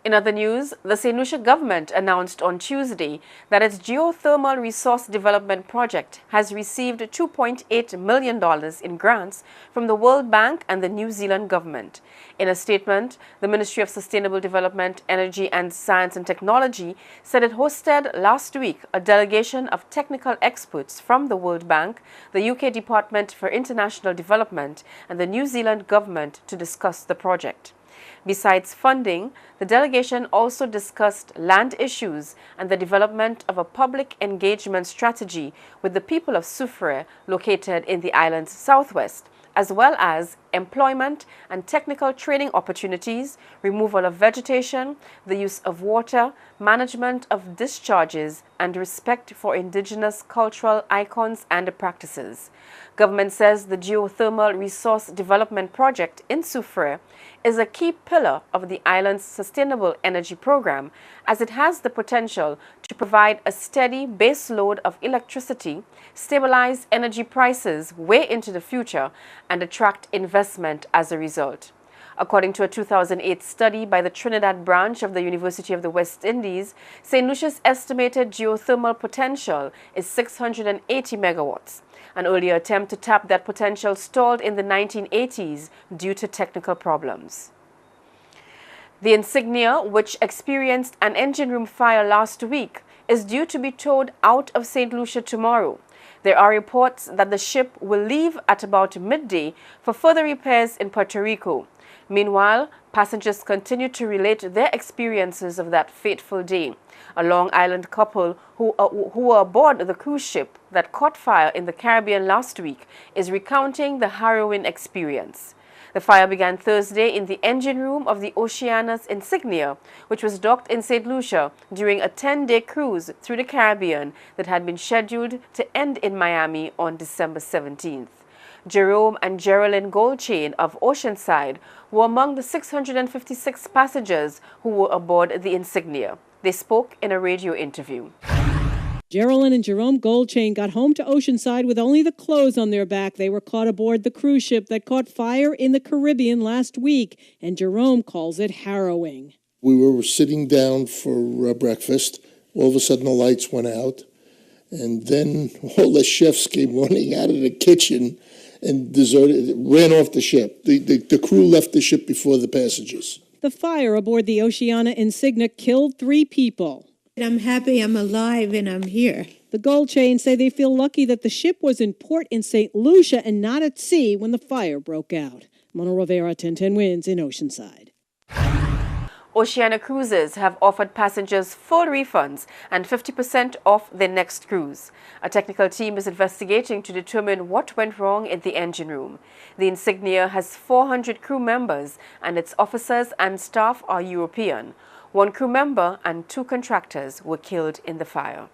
In other news, the St. Lucia government announced on Tuesday that its geothermal resource development project has received $2.8 million in grants from the World Bank and the New Zealand government. In a statement, the Ministry of Sustainable Development, Energy and Science and Technology said it hosted last week a delegation of technical experts from the World Bank, the UK Department for International Development and the New Zealand government to discuss the project. Besides funding, the delegation also discussed land issues and the development of a public engagement strategy with the people of Soufrière, located in the island's southwest, as well as employment and technical training opportunities, removal of vegetation, the use of water, management of discharges, and respect for indigenous cultural icons and practices. Government says the geothermal resource development project in Soufrière is a key pillar of the island's sustainable energy program, as it has the potential to provide a steady base load of electricity, stabilize energy prices way into the future, and attract investment as a result. According to a 2008 study by the Trinidad branch of the University of the West Indies, St. Lucia's estimated geothermal potential is 680 megawatts. An earlier attempt to tap that potential stalled in the 1980s due to technical problems. The Insignia, which experienced an engine room fire last week, is due to be towed out of St. Lucia tomorrow. There are reports that the ship will leave at about midday for further repairs in Puerto Rico. Meanwhile, passengers continue to relate their experiences of that fateful day. A Long Island couple who were aboard the cruise ship that caught fire in the Caribbean last week is recounting the harrowing experience. The fire began Thursday in the engine room of the Oceana's Insignia, which was docked in St. Lucia during a 10-day cruise through the Caribbean that had been scheduled to end in Miami on December 17th. Jerome and Geraldine Goldchain of Oceanside were among the 656 passengers who were aboard the Insignia. They spoke in a radio interview. Geraldine and Jerome Goldchain got home to Oceanside with only the clothes on their back. They were caught aboard the cruise ship that caught fire in the Caribbean last week, and Jerome calls it harrowing. We were sitting down for breakfast. All of a sudden the lights went out, and then all the chefs came running out of the kitchen and ran off the ship. The crew left the ship before the passengers. The fire aboard the Oceana Insignia killed 3 people. I'm happy I'm alive and I'm here. The Goldchains say they feel lucky that the ship was in port in St. Lucia and not at sea when the fire broke out. Mona Rivera, 1010 Winds in Oceanside. Oceana Cruises have offered passengers full refunds and 50% off their next cruise. A technical team is investigating to determine what went wrong in the engine room. The Insignia has 400 crew members and its officers and staff are European. 1 crew member and 2 contractors were killed in the fire.